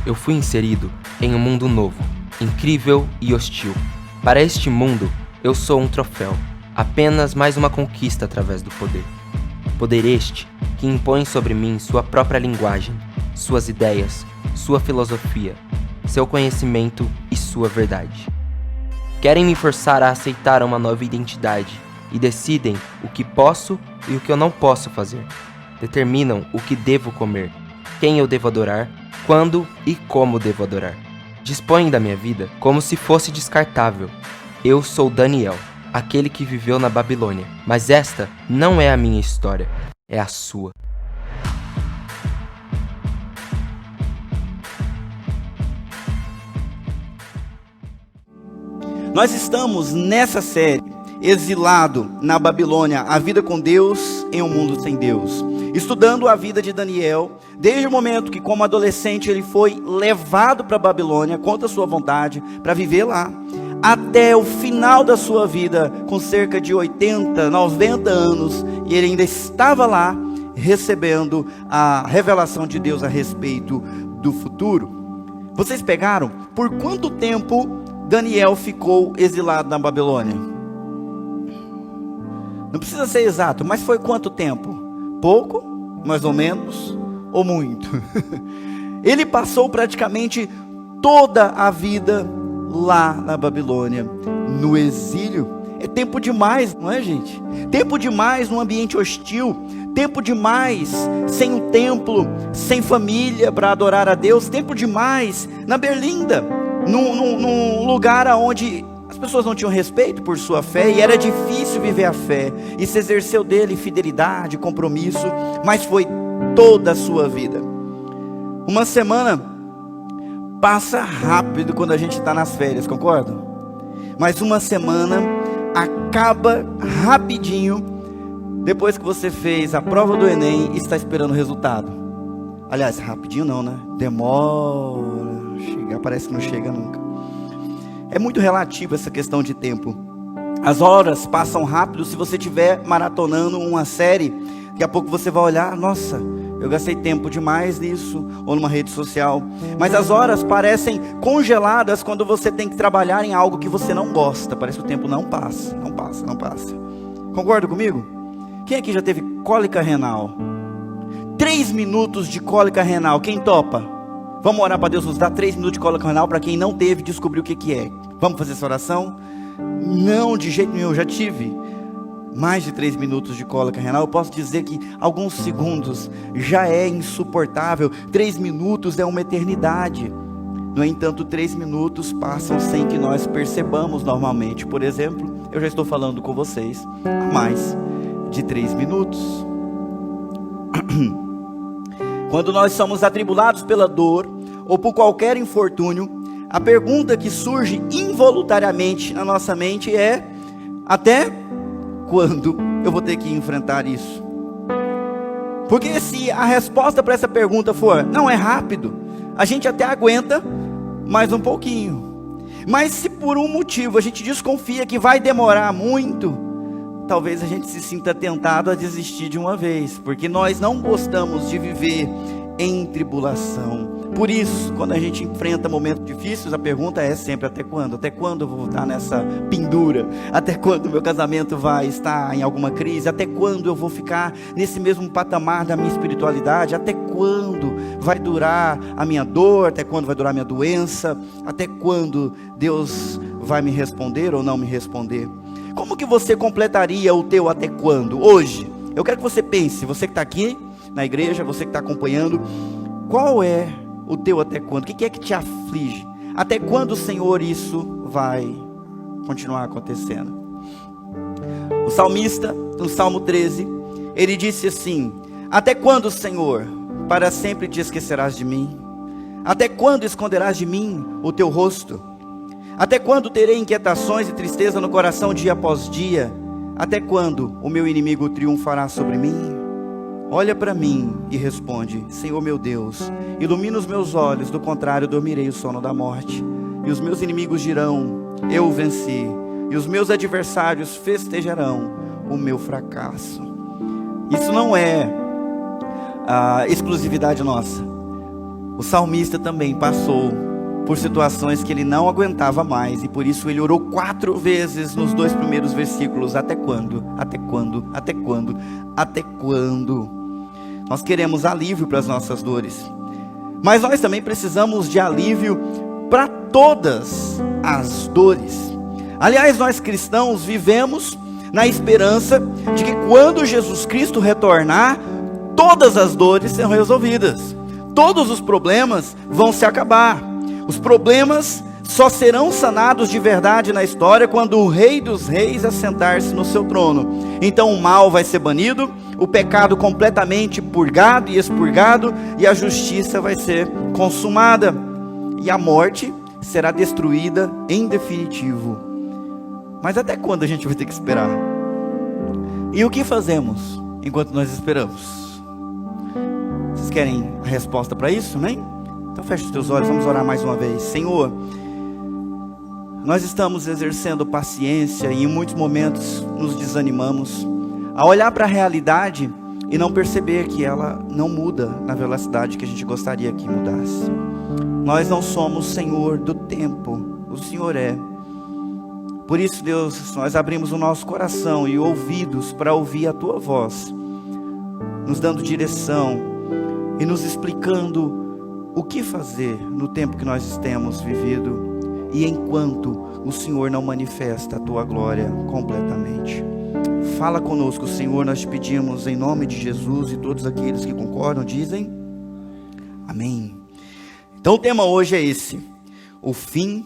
Eu fui inserido em um mundo novo, incrível e hostil. Para este mundo, eu sou um troféu, apenas mais uma conquista através do poder. Poder este que impõe sobre mim sua própria linguagem, suas ideias, sua filosofia, seu conhecimento e sua verdade. Querem me forçar a aceitar uma nova identidade e decidem o que posso e o que eu não posso fazer. Determinam o que devo comer, quem eu devo adorar, quando e como devo adorar. Dispõem da minha vida como se fosse descartável. Eu sou Daniel, aquele que viveu na Babilônia, mas esta não é a minha história, é a sua. Nós estamos nessa série, Exilado na Babilônia, a vida com Deus em um mundo sem Deus. Estudando a vida de Daniel, desde o momento que como adolescente ele foi levado para a Babilônia, contra sua vontade, para viver lá, até o final da sua vida, com cerca de 80, 90 anos, e ele ainda estava lá, recebendo a revelação de Deus a respeito do futuro. Vocês pegaram? Por quanto tempo Daniel ficou exilado na Babilônia? Não precisa ser exato, mas foi quanto tempo? Pouco, mais ou menos, ou muito? Ele passou praticamente toda a vida lá na Babilônia, no exílio. É tempo demais, não é, gente? Tempo demais num ambiente hostil, tempo demais sem um templo, sem família para adorar a Deus, tempo demais na Berlinda, num lugar onde as pessoas não tinham respeito por sua fé e era difícil viver a fé, e se exerceu dele fidelidade, compromisso, mas foi toda a sua vida. Uma semana passa rápido quando a gente está nas férias, concordam? Mas uma semana acaba rapidinho depois que você fez a prova do Enem e está esperando o resultado. Aliás, rapidinho não, né? Demora chegar, parece que não chega nunca. É muito relativo essa questão de tempo. As horas passam rápido se você estiver maratonando uma série. Daqui a pouco você vai olhar, nossa, eu gastei tempo demais nisso, ou numa rede social. Mas as horas parecem congeladas quando você tem que trabalhar em algo que você não gosta. Parece que o tempo não passa, não passa, não passa. Concorda comigo? Quem aqui já teve cólica renal? 3 minutos de cólica renal, quem topa? Vamos orar para Deus nos dar 3 minutos de cólica renal para quem não teve, descobrir o que é. Vamos fazer essa oração? Não, de jeito nenhum, eu já tive mais de 3 minutos de cólica renal. Eu posso dizer que alguns segundos já é insuportável. 3 minutos é uma eternidade. No entanto, 3 minutos passam sem que nós percebamos normalmente. Por exemplo, eu já estou falando com vocês há mais de 3 minutos. Quando nós somos atribulados pela dor ou por qualquer infortúnio, a pergunta que surge involuntariamente na nossa mente é: até quando eu vou ter que enfrentar isso? Porque se a resposta para essa pergunta for não é rápido, a gente até aguenta mais um pouquinho. Mas se por um motivo a gente desconfia que vai demorar muito, talvez a gente se sinta tentado a desistir de uma vez, porque nós não gostamos de viver em tribulação. Por isso, quando a gente enfrenta momentos difíceis, a pergunta é sempre: até quando? Até quando eu vou estar nessa pendura? Até quando meu casamento vai estar em alguma crise? Até quando eu vou ficar nesse mesmo patamar da minha espiritualidade? Até quando vai durar a minha dor? Até quando vai durar a minha doença? Até quando Deus vai me responder ou não me responder? Como que você completaria o teu até quando? Hoje, eu quero que você pense, você que está aqui na igreja, você que está acompanhando, qual é o teu até quando? O que é que te aflige? Até quando, Senhor, isso vai continuar acontecendo? O salmista, no Salmo 13, ele disse assim: até quando, Senhor, para sempre te esquecerás de mim? Até quando esconderás de mim o teu rosto? Até quando terei inquietações e tristeza no coração dia após dia? Até quando o meu inimigo triunfará sobre mim? Olha para mim e responde: Senhor meu Deus, ilumina os meus olhos, do contrário dormirei o sono da morte. E os meus inimigos dirão: eu o venci, e os meus adversários festejarão o meu fracasso. Isso não é a exclusividade nossa. O salmista também passou por situações que ele não aguentava mais, e por isso ele orou 4 vezes nos 2 primeiros versículos: até quando? Até quando? Até quando? Até quando? Nós queremos alívio para as nossas dores, mas nós também precisamos de alívio para todas as dores. Aliás, nós cristãos vivemos na esperança de que quando Jesus Cristo retornar, todas as dores serão resolvidas, todos os problemas vão se acabar. Os problemas só serão sanados de verdade na história quando o Rei dos Reis assentar-se no seu trono. Então o mal vai ser banido, o pecado completamente purgado e expurgado, e a justiça vai ser consumada, e a morte será destruída em definitivo. Mas até quando a gente vai ter que esperar? E o que fazemos enquanto nós esperamos? Vocês querem a resposta para isso, né? Então feche os teus olhos, vamos orar mais uma vez. Senhor, nós estamos exercendo paciência e em muitos momentos nos desanimamos a olhar para a realidade e não perceber que ela não muda na velocidade que a gente gostaria que mudasse. Nós não somos Senhor do tempo, o Senhor é. Por isso, Deus, nós abrimos o nosso coração e ouvidos para ouvir a Tua voz, nos dando direção e nos explicando o que fazer no tempo que nós temos vivido, e enquanto o Senhor não manifesta a Tua glória completamente. Fala conosco, Senhor, nós te pedimos em nome de Jesus, e todos aqueles que concordam dizem amém. Então o tema hoje é esse: o fim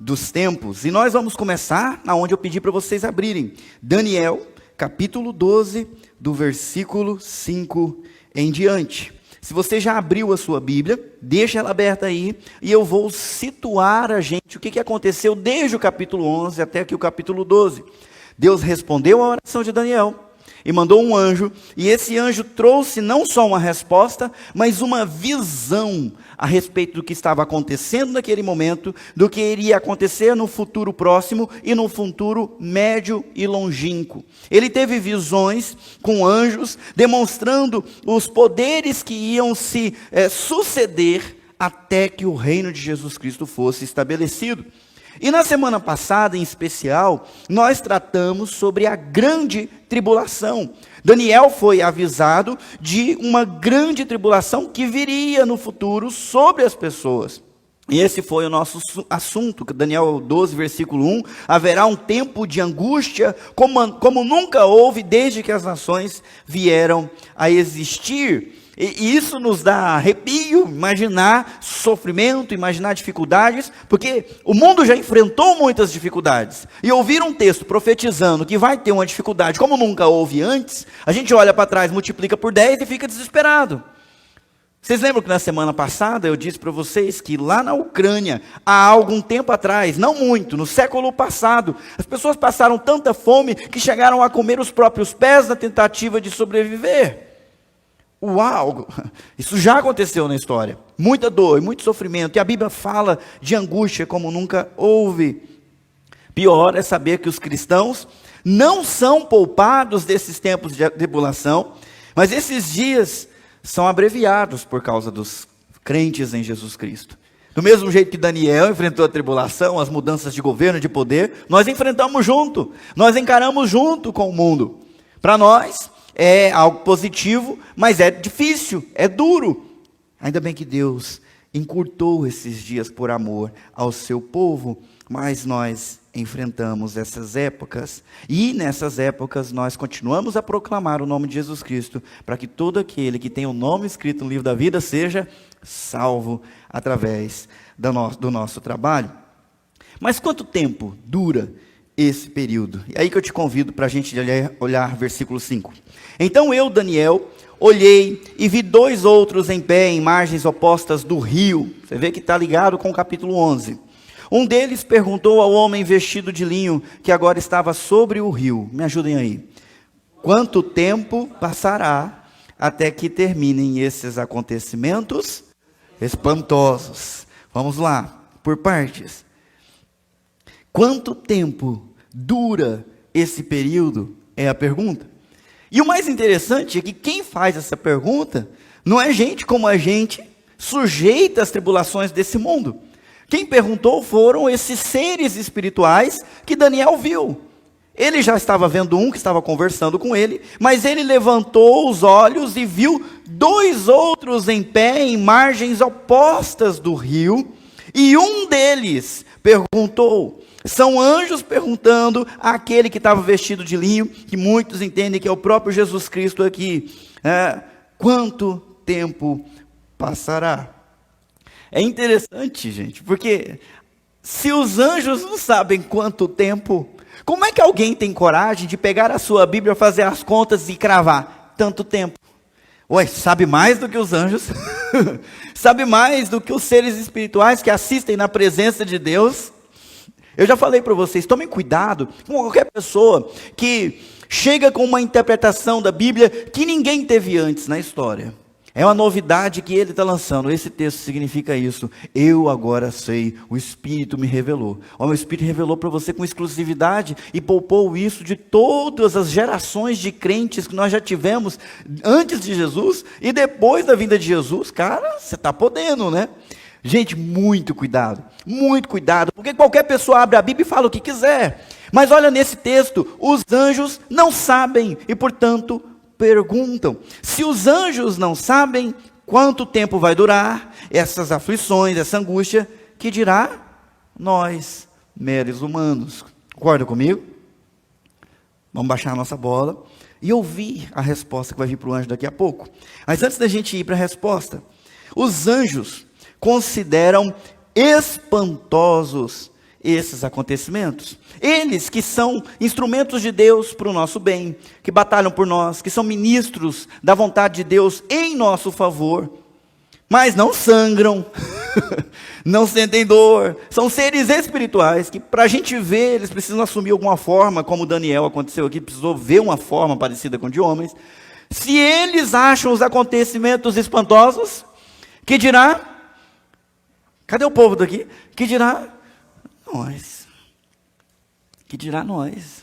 dos tempos. E nós vamos começar aonde eu pedi para vocês abrirem, Daniel, capítulo 12, do versículo 5 em diante. Se você já abriu a sua Bíblia, deixa ela aberta aí, e eu vou situar a gente o que aconteceu desde o capítulo 11 até aqui o capítulo 12. Deus respondeu à oração de Daniel e mandou um anjo, e esse anjo trouxe não só uma resposta, mas uma visão a respeito do que estava acontecendo naquele momento, do que iria acontecer no futuro próximo e no futuro médio e longínquo. Ele teve visões com anjos, demonstrando os poderes que iam se suceder até que o reino de Jesus Cristo fosse estabelecido. E na semana passada, em especial, nós tratamos sobre a grande tribulação. Daniel foi avisado de uma grande tribulação que viria no futuro sobre as pessoas. E esse foi o nosso assunto, Daniel 12, versículo 1. Haverá um tempo de angústia como nunca houve desde que as nações vieram a existir. E isso nos dá arrepio, imaginar sofrimento, imaginar dificuldades, porque o mundo já enfrentou muitas dificuldades. E ouvir um texto profetizando que vai ter uma dificuldade como nunca houve antes, a gente olha para trás, multiplica por 10 e fica desesperado. Vocês lembram que na semana passada eu disse para vocês que lá na Ucrânia, há algum tempo atrás, não muito, no século passado, as pessoas passaram tanta fome que chegaram a comer os próprios pés na tentativa de sobreviver. Uau, isso já aconteceu na história. Muita dor, muito sofrimento. E a Bíblia fala de angústia como nunca houve. Pior é saber que os cristãos não são poupados desses tempos de tribulação, mas esses dias são abreviados por causa dos crentes em Jesus Cristo. Do mesmo jeito que Daniel enfrentou a tribulação, as mudanças de governo, de poder, nós enfrentamos junto. Nós encaramos junto com o mundo. Para nós é algo positivo, mas é difícil, é duro. Ainda bem que Deus encurtou esses dias por amor ao seu povo, mas nós enfrentamos essas épocas, e nessas épocas nós continuamos a proclamar o nome de Jesus Cristo, para que todo aquele que tem o nome escrito no livro da vida seja salvo através do nosso trabalho. Mas quanto tempo dura esse período? E aí que eu te convido para a gente olhar versículo 5. Então eu, Daniel, olhei e vi 2 outros em pé em margens opostas do rio. Você vê que está ligado com o capítulo 11. Um deles perguntou ao homem vestido de linho que agora estava sobre o rio. Me ajudem aí. Quanto tempo passará até que terminem esses acontecimentos espantosos? Vamos lá, por partes. Quanto tempo dura esse período? É a pergunta. E o mais interessante é que quem faz essa pergunta não é gente como a gente, sujeita às tribulações desse mundo. Quem perguntou foram esses seres espirituais que Daniel viu. Ele já estava vendo um que estava conversando com ele, mas ele levantou os olhos e viu 2 outros em pé em margens opostas do rio, e um deles perguntou. São anjos perguntando àquele que estava vestido de linho, que muitos entendem que é o próprio Jesus Cristo aqui. Quanto tempo passará? É interessante, gente, porque se os anjos não sabem quanto tempo, como é que alguém tem coragem de pegar a sua Bíblia, fazer as contas e cravar tanto tempo? Ué, sabe mais do que os anjos? Sabe mais do que os seres espirituais que assistem na presença de Deus? Eu já falei para vocês, tomem cuidado com qualquer pessoa que chega com uma interpretação da Bíblia que ninguém teve antes na história. É uma novidade que ele está lançando. Esse texto significa isso. Eu agora sei, o Espírito me revelou. O meu Espírito revelou para você com exclusividade e poupou isso de todas as gerações de crentes que nós já tivemos antes de Jesus e depois da vinda de Jesus. Cara, você está podendo, né? Gente, muito cuidado, porque qualquer pessoa abre a Bíblia e fala o que quiser. Mas olha nesse texto, os anjos não sabem e, portanto, perguntam. Se os anjos não sabem quanto tempo vai durar essas aflições, essa angústia, que dirá nós, meros humanos? Concorda comigo? Vamos baixar a nossa bola e ouvir a resposta que vai vir para o anjo daqui a pouco. Mas antes da gente ir para a resposta, os anjos consideram espantosos esses acontecimentos. Eles que são instrumentos de Deus para o nosso bem, que batalham por nós, que são ministros da vontade de Deus em nosso favor, mas não sangram, não sentem dor, são seres espirituais que para a gente ver, eles precisam assumir alguma forma, como Daniel aconteceu aqui, precisou ver uma forma parecida com a de homens. Se eles acham os acontecimentos espantosos, que dirá? Cadê o povo daqui? Que dirá? Nós. Que dirá nós?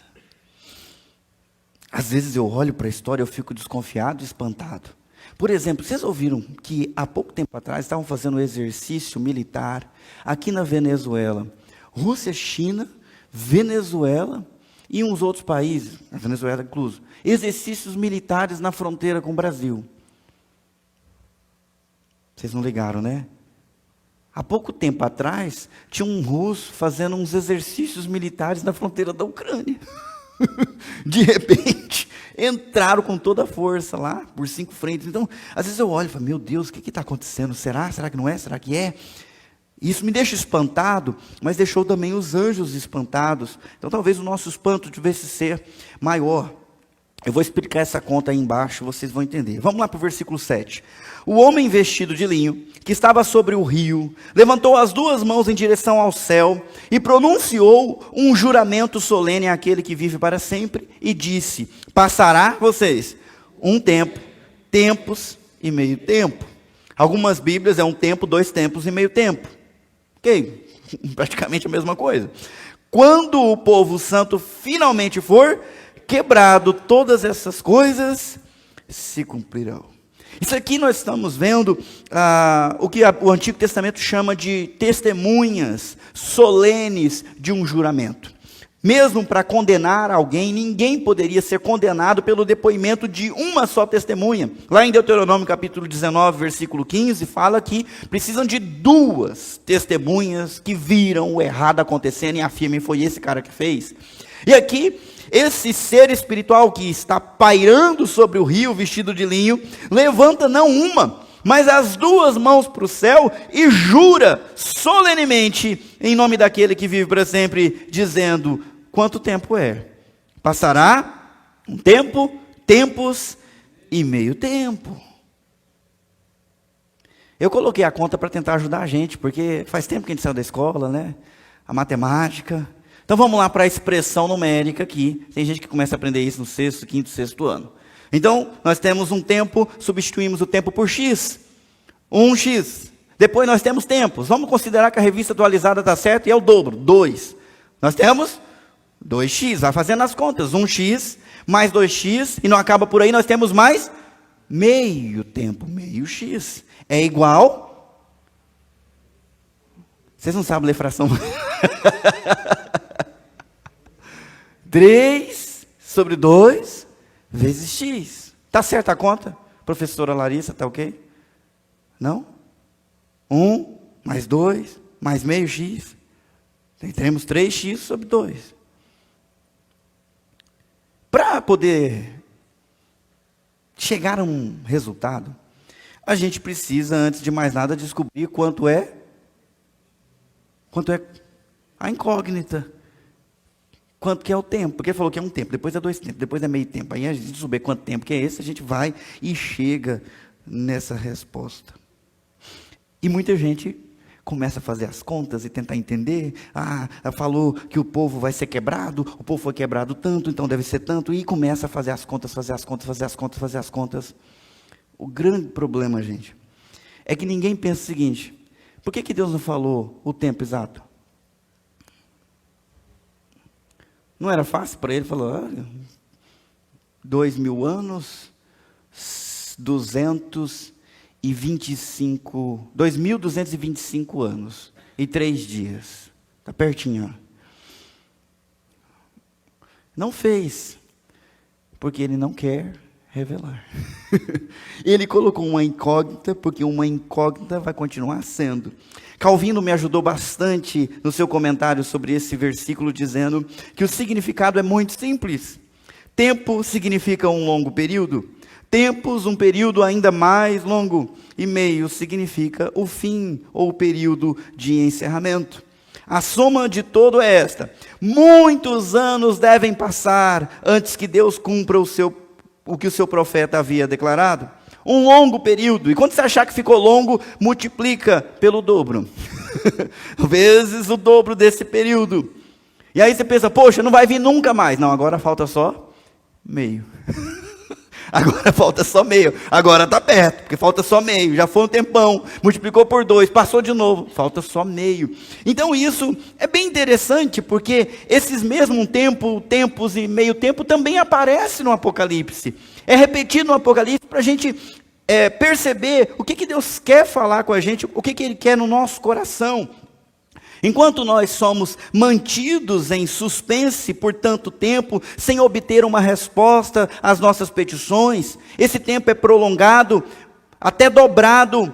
Às vezes eu olho para a história e eu fico desconfiado e espantado. Por exemplo, vocês ouviram que há pouco tempo atrás estavam fazendo um exercício militar aqui na Venezuela. Rússia, China, Venezuela e uns outros países, a Venezuela incluso, exercícios militares na fronteira com o Brasil. Vocês não ligaram, né? Há pouco tempo atrás, tinha um russo fazendo uns exercícios militares na fronteira da Ucrânia. De repente, entraram com toda a força lá, por 5 frentes. Então, às vezes eu olho e falo, meu Deus, o que está acontecendo? Será? Será que não é? Será que é? Isso me deixa espantado, mas deixou também os anjos espantados. Então, talvez o nosso espanto devesse ser maior. Eu vou explicar essa conta aí embaixo, vocês vão entender. Vamos lá para o versículo 7. O homem vestido de linho, que estava sobre o rio, levantou as 2 mãos em direção ao céu e pronunciou um juramento solene àquele que vive para sempre e disse, passará, vocês, um tempo, tempos e meio tempo. Algumas Bíblias é um tempo, 2 tempos e meio tempo. Ok, praticamente a mesma coisa. Quando o povo santo finalmente for quebrado, todas essas coisas se cumprirão. Isso aqui nós estamos vendo o que o Antigo Testamento chama de testemunhas solenes de um juramento. Mesmo para condenar alguém, ninguém poderia ser condenado pelo depoimento de uma só testemunha. Lá em Deuteronômio capítulo 19, versículo 15, fala que precisam de 2 testemunhas que viram o errado acontecendo e afirmem, foi esse cara que fez. E aqui, esse ser espiritual que está pairando sobre o rio, vestido de linho, levanta não uma, mas as 2 mãos para o céu e jura solenemente em nome daquele que vive para sempre, dizendo, quanto tempo é? Passará um tempo, tempos e meio tempo. Eu coloquei a conta para tentar ajudar a gente, porque faz tempo que a gente saiu da escola, né? A matemática. Então vamos lá para a expressão numérica aqui. Tem gente que começa a aprender isso no 6º, 5º, 6º ano. Então, nós temos um tempo, substituímos o tempo por x. 1x. Depois nós temos tempos. Vamos considerar que a revista atualizada está certa e é o dobro, 2. Nós temos 2x, vai fazendo as contas. 1x mais 2x, e não acaba por aí, nós temos mais meio tempo, meio x. É igual Vocês não sabem ler fração? 3 sobre 2 vezes x. Está certa a conta? Professora Larissa, está ok? Não? 1 mais 2 mais meio x. Teremos 3x sobre 2. Para poder chegar a um resultado, a gente precisa, antes de mais nada, descobrir quanto é a incógnita. Quanto que é o tempo? Porque ele falou que é um tempo, depois é 2 tempos, depois é meio tempo. Aí a gente souber quanto tempo que é esse, a gente vai e chega nessa resposta. E muita gente começa a fazer as contas e tentar entender. Falou que o povo vai ser quebrado, o povo foi quebrado tanto, então deve ser tanto. E começa a fazer as contas. O grande problema, gente, é que ninguém pensa o seguinte: por que Deus não falou o tempo exato? Não era fácil para ele? Falou, 2.000 anos, 2.225 anos e 3 dias. Está pertinho. Não fez, porque ele não quer revelar. Ele colocou uma incógnita, porque uma incógnita vai continuar sendo. Calvino me ajudou bastante no seu comentário sobre esse versículo, dizendo que o significado é muito simples. Tempo significa um longo período. Tempos, um período ainda mais longo. E meio significa o fim ou o período de encerramento. A soma de todo é esta: muitos anos devem passar antes que Deus cumpra o que o seu profeta havia declarado. Um longo período. E quando você achar que ficou longo, multiplica pelo dobro. Vezes o dobro desse período. E aí você pensa, poxa, não vai vir nunca mais. Não, agora falta só meio. Agora falta só meio. Agora está perto, porque falta só meio. Já foi um tempão, multiplicou por 2, passou de novo, falta só meio. Então isso é bem interessante, porque esses mesmos tempos e meio tempo também aparecem no Apocalipse. É repetido no Apocalipse para a gente perceber o que Deus quer falar com a gente, o que Ele quer no nosso coração. Enquanto nós somos mantidos em suspense por tanto tempo, sem obter uma resposta às nossas petições, esse tempo é prolongado, até dobrado,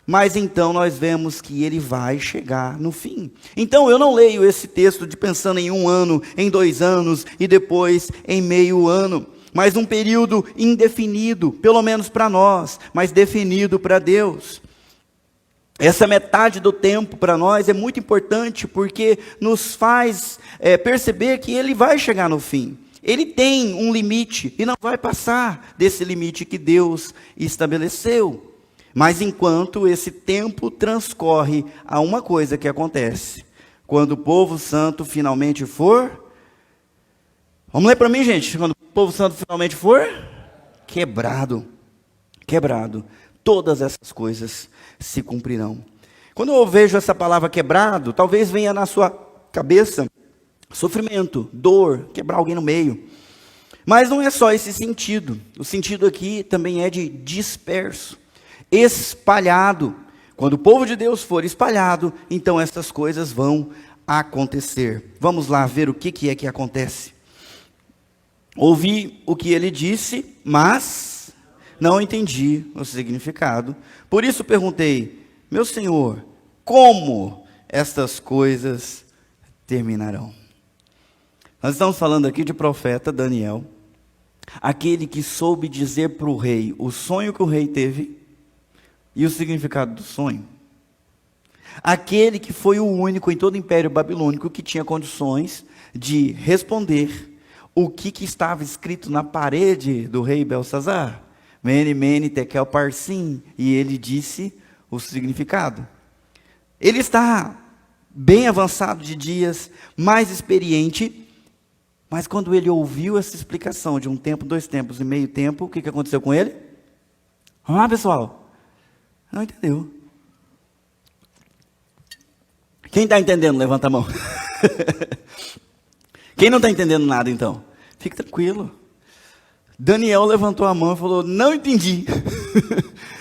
mas então nós vemos que ele vai chegar no fim. Então eu não leio esse texto pensando em 1 ano, em 2 anos e depois em meio ano, mas um período indefinido, pelo menos para nós, mas definido para Deus. Essa metade do tempo para nós é muito importante, porque nos faz perceber que ele vai chegar no fim. Ele tem um limite e não vai passar desse limite que Deus estabeleceu. Mas enquanto esse tempo transcorre, há uma coisa que acontece. Quando o povo santo finalmente for... Vamos ler para mim, gente. Quando o povo santo finalmente for quebrado, todas essas coisas se cumprirão. Quando eu vejo essa palavra quebrado, talvez venha na sua cabeça sofrimento, dor, quebrar alguém no meio. Mas não é só esse sentido. O sentido aqui também é de disperso, espalhado. Quando o povo de Deus for espalhado, então essas coisas vão acontecer. Vamos lá ver o que é que acontece. Ouvi o que ele disse, mas não entendi o significado. Por isso perguntei, meu Senhor, como estas coisas terminarão? Nós estamos falando aqui de profeta Daniel, aquele que soube dizer para o rei o sonho que o rei teve e o significado do sonho. Aquele que foi o único em todo o Império Babilônico que tinha condições de responder o que estava escrito na parede do rei Belsazar. Mene, mene, tekel, parsim. E ele disse o significado. Ele está bem avançado de dias, mais experiente, mas quando ele ouviu essa explicação de 1 tempo, 2 tempos e meio tempo, o que aconteceu com ele? Vamos lá, pessoal. Não entendeu. Quem está entendendo, levanta a mão. Quem não está entendendo nada, então? Fique tranquilo. Daniel levantou a mão e falou, não entendi.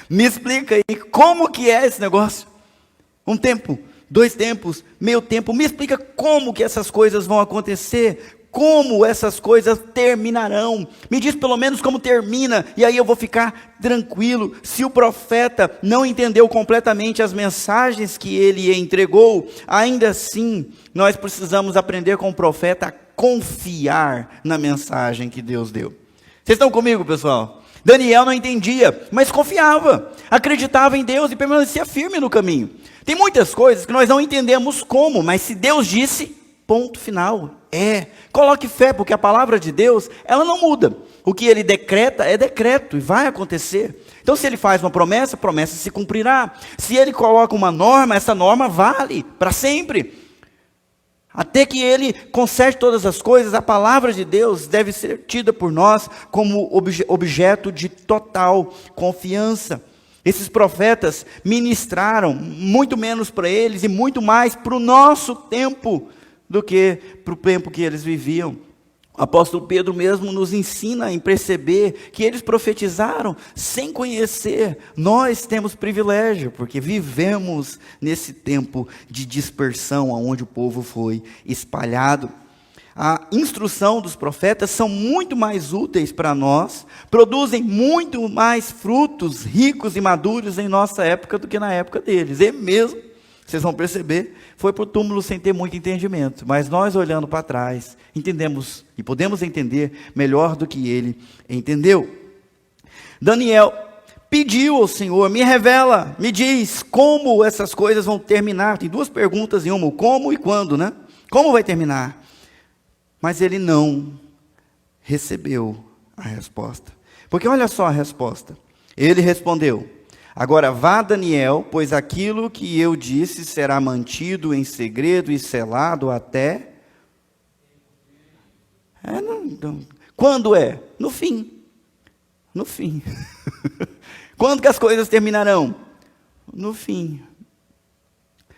Me explica aí, como que é esse negócio? 1 tempo, 2 tempos, meio tempo. Me explica como que essas coisas vão acontecer, como essas coisas terminarão. Me diz pelo menos como termina, e aí eu vou ficar tranquilo. Se o profeta não entendeu completamente as mensagens que ele entregou, ainda assim, nós precisamos aprender com o profeta a confiar na mensagem que Deus deu. Vocês estão comigo, pessoal? Daniel não entendia, mas confiava, acreditava em Deus e permanecia firme no caminho. Tem muitas coisas que nós não entendemos como, mas se Deus disse, ponto final. Coloque fé, porque a palavra de Deus, ela não muda. O que ele decreta é decreto e vai acontecer. Então se ele faz uma promessa, a promessa se cumprirá. Se ele coloca uma norma, essa norma vale para sempre. Até que ele conserte todas as coisas, a palavra de Deus deve ser tida por nós como objeto de total confiança. Esses profetas ministraram muito menos para eles e muito mais para o nosso tempo do que para o tempo que eles viviam. O apóstolo Pedro mesmo nos ensina em perceber que eles profetizaram sem conhecer. Nós temos privilégio, porque vivemos nesse tempo de dispersão, onde o povo foi espalhado. A instrução dos profetas são muito mais úteis para nós, produzem muito mais frutos ricos e maduros em nossa época do que na época deles. E mesmo, vocês vão perceber, foi para o túmulo sem ter muito entendimento. Mas nós, olhando para trás, entendemos e podemos entender melhor do que ele entendeu. Daniel pediu ao Senhor, me revela, me diz como essas coisas vão terminar. Tem 2 perguntas em uma, o como e quando, né? Como vai terminar? Mas ele não recebeu a resposta. Porque olha só a resposta. Ele respondeu: agora vá, Daniel, pois aquilo que eu disse será mantido em segredo e selado até... Quando é? No fim. No fim. Quando que as coisas terminarão? No fim.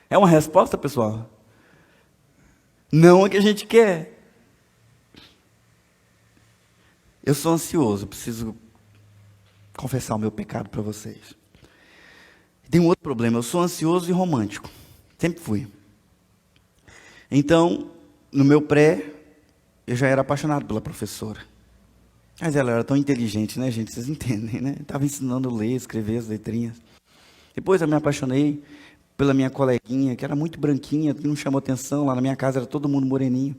É uma resposta, pessoal? Não é que a gente quer. Eu sou ansioso, preciso confessar o meu pecado para vocês. Tem um outro problema, eu sou ansioso e romântico. Sempre fui. Então, no meu pré, eu já era apaixonado pela professora. Mas ela era tão inteligente, né, gente? Vocês entendem, né? Estava ensinando a ler, escrever as letrinhas. Depois eu me apaixonei pela minha coleguinha, que era muito branquinha, que não chamou atenção. Lá na minha casa era todo mundo moreninho.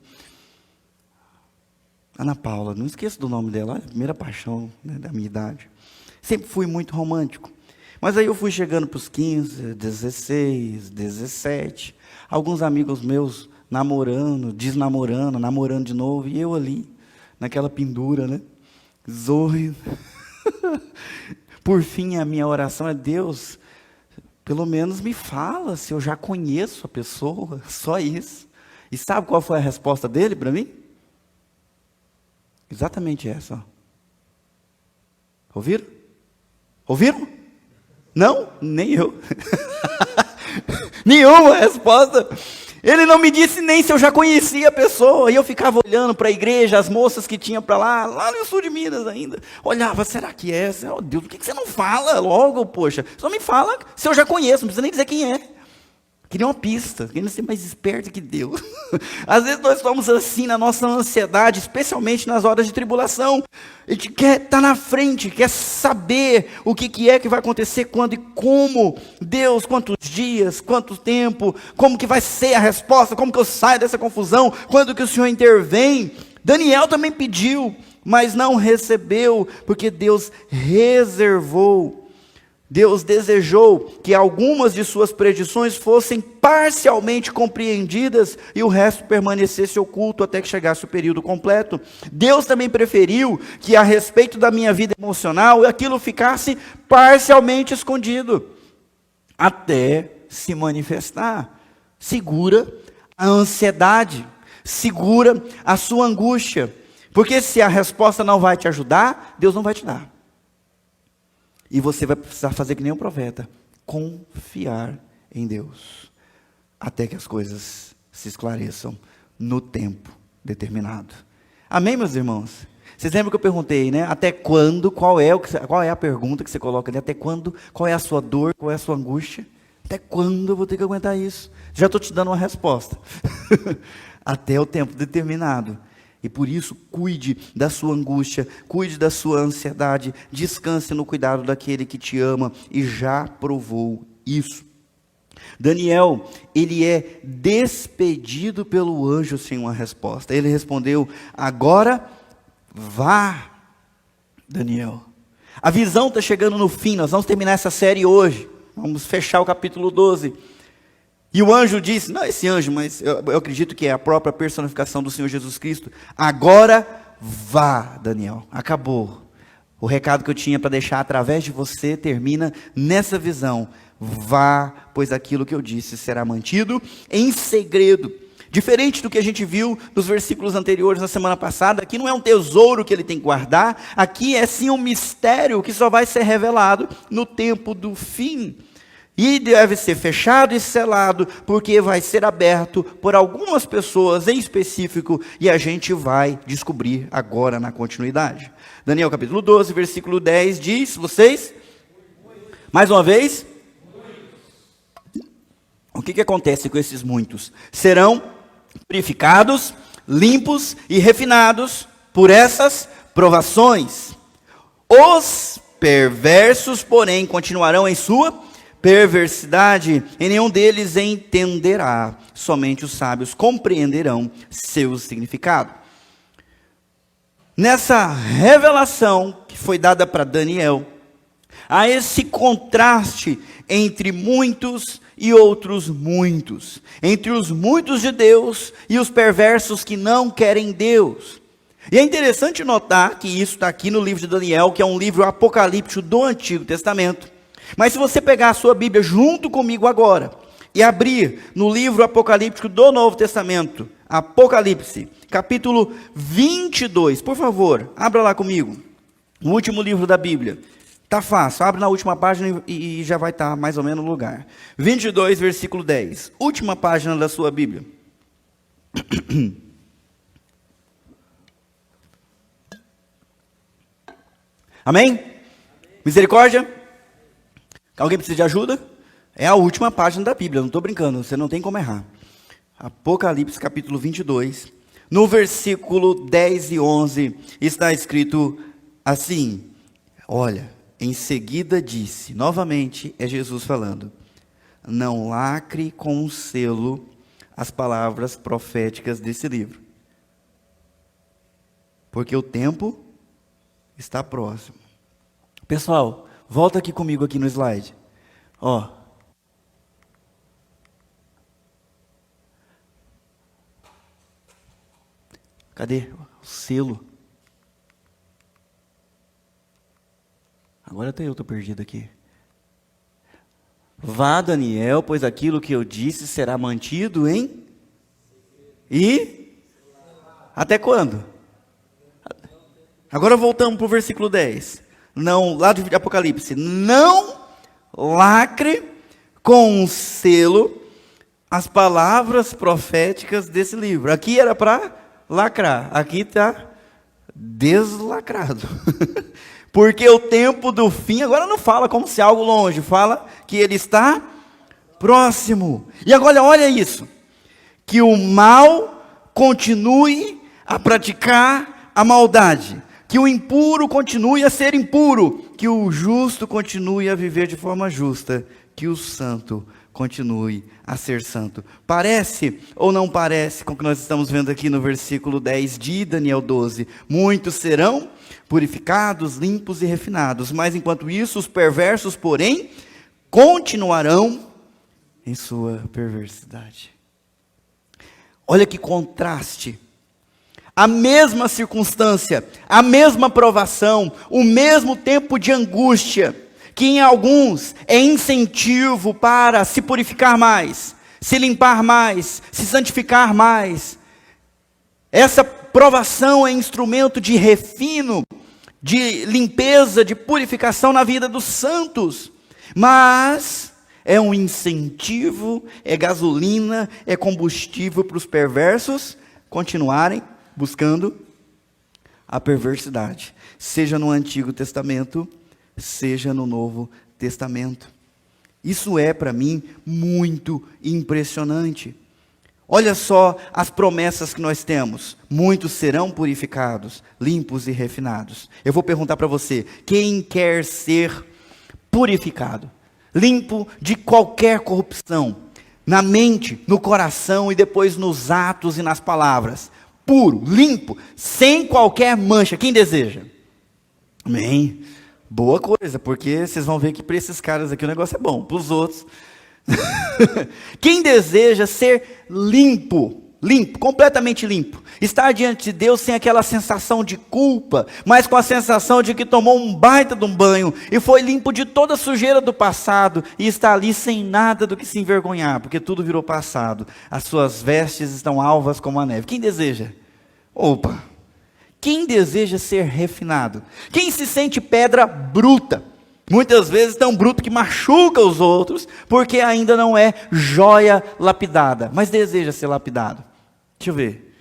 Ana Paula, não esqueço do nome dela, a primeira paixão, né, da minha idade. Sempre fui muito romântico. Mas aí eu fui chegando para os 15, 16, 17. Alguns amigos meus namorando, desnamorando, namorando de novo. E eu ali, naquela pendura, né? Zorro. Por fim, a minha oração é: Deus, pelo menos me fala se eu já conheço a pessoa. Só isso. E sabe qual foi a resposta dele para mim? Exatamente essa. Ó. Ouviram? Ouviram? Não? Nem eu. Nenhuma resposta. Ele não me disse nem se eu já conhecia a pessoa. E eu ficava olhando para a igreja, as moças que tinha para lá no sul de Minas ainda. Olhava, será que é essa? Oh, Deus, por que você não fala logo, poxa? Só me fala se eu já conheço, não precisa nem dizer quem é. Queria uma pista, queria ser mais esperto que Deus. Às vezes nós somos assim na nossa ansiedade, especialmente nas horas de tribulação. A gente quer estar na frente, quer saber o que é que vai acontecer, quando e como. Deus, quantos dias, quanto tempo, como que vai ser a resposta, como que eu saio dessa confusão, quando que o Senhor intervém. Daniel também pediu, mas não recebeu, porque Deus reservou. Deus desejou que algumas de suas predições fossem parcialmente compreendidas e o resto permanecesse oculto até que chegasse o período completo. Deus também preferiu que a respeito da minha vida emocional, aquilo ficasse parcialmente escondido, até se manifestar. Segura a ansiedade, segura a sua angústia, porque se a resposta não vai te ajudar, Deus não vai te dar. E você vai precisar fazer que nem um profeta, confiar em Deus, até que as coisas se esclareçam no tempo determinado. Amém, meus irmãos? Vocês lembram que eu perguntei, né? Até quando, qual é a pergunta que você coloca ali? Até quando, qual é a sua dor, qual é a sua angústia? Até quando eu vou ter que aguentar isso? Já estou te dando uma resposta. Até o tempo determinado. E por isso, cuide da sua angústia, cuide da sua ansiedade, descanse no cuidado daquele que te ama e já provou isso. Daniel, ele é despedido pelo anjo sem uma resposta. Ele respondeu: agora vá, Daniel. A visão está chegando no fim, nós vamos terminar essa série hoje. Vamos fechar o capítulo 12. E o anjo disse, não esse anjo, mas eu acredito que é a própria personificação do Senhor Jesus Cristo. Agora vá, Daniel. Acabou. O recado que eu tinha para deixar através de você termina nessa visão. Vá, pois aquilo que eu disse será mantido em segredo. Diferente do que a gente viu nos versículos anteriores na semana passada, aqui não é um tesouro que ele tem que guardar, aqui é sim um mistério que só vai ser revelado no tempo do fim. E deve ser fechado e selado, porque vai ser aberto por algumas pessoas em específico, e a gente vai descobrir agora na continuidade. Daniel capítulo 12, versículo 10 diz, vocês? Mais uma vez? O que acontece com esses muitos? Serão purificados, limpos e refinados por essas provações. Os perversos, porém, continuarão em sua perversidade, e nenhum deles entenderá, somente os sábios compreenderão seu significado. Nessa revelação que foi dada para Daniel, há esse contraste entre muitos e outros muitos, entre os muitos de Deus e os perversos que não querem Deus. E é interessante notar que isso está aqui no livro de Daniel, que é um livro apocalíptico do Antigo Testamento. Mas se você pegar a sua Bíblia junto comigo agora, e abrir no livro apocalíptico do Novo Testamento, Apocalipse, capítulo 22, por favor, abra lá comigo, o último livro da Bíblia. Tá fácil, abre na última página e já vai estar mais ou menos no lugar. 22, versículo 10, última página da sua Bíblia. Amém? Misericórdia? Alguém precisa de ajuda? É a última página da Bíblia, não estou brincando, você não tem como errar. Apocalipse capítulo 22, no versículo 10 e 11, está escrito assim, olha, em seguida disse, novamente é Jesus falando, não lacre com um selo as palavras proféticas desse livro, porque o tempo está próximo. Pessoal, volta aqui comigo aqui no slide. Ó. Cadê o selo? Agora até eu estou perdido aqui. Vá, Daniel, pois aquilo que eu disse será mantido em... E? Até quando? Agora voltamos para o versículo 10. Não, lá de Apocalipse. Não lacre com um selo as palavras proféticas desse livro. Aqui era para lacrar. Aqui está deslacrado. Porque o tempo do fim, agora não fala como se algo longe, fala que ele está próximo. E agora olha isso, que o mal continue a praticar a maldade, que o impuro continue a ser impuro, que o justo continue a viver de forma justa, que o santo continue a ser santo. Parece ou não parece com o que nós estamos vendo aqui no versículo 10 de Daniel 12? Muitos serão purificados, limpos e refinados, mas enquanto isso os perversos, porém, continuarão em sua perversidade. Olha que contraste. A mesma circunstância, a mesma provação, o mesmo tempo de angústia, que em alguns é incentivo para se purificar mais, se limpar mais, se santificar mais. Essa provação é instrumento de refino, de limpeza, de purificação na vida dos santos. Mas é um incentivo, é gasolina, é combustível para os perversos continuarem buscando a perversidade, seja no Antigo Testamento, seja no Novo Testamento. Isso é para mim muito impressionante. Olha só as promessas que nós temos. Muitos serão purificados, limpos e refinados. Eu vou perguntar para você, quem quer ser purificado, limpo de qualquer corrupção, na mente, no coração e depois nos atos e nas palavras, puro, limpo, sem qualquer mancha, quem deseja? Amém? Boa coisa, porque vocês vão ver que para esses caras aqui o negócio é bom, para os outros. Quem deseja ser limpo, completamente limpo, estar diante de Deus sem aquela sensação de culpa, mas com a sensação de que tomou um baita de um banho e foi limpo de toda a sujeira do passado e está ali sem nada do que se envergonhar, porque tudo virou passado. As suas vestes estão alvas como a neve. Quem deseja? Opa! Quem deseja ser refinado? Quem se sente pedra bruta? Muitas vezes tão bruto que machuca os outros, porque ainda não é joia lapidada, mas deseja ser lapidado. Deixa eu ver.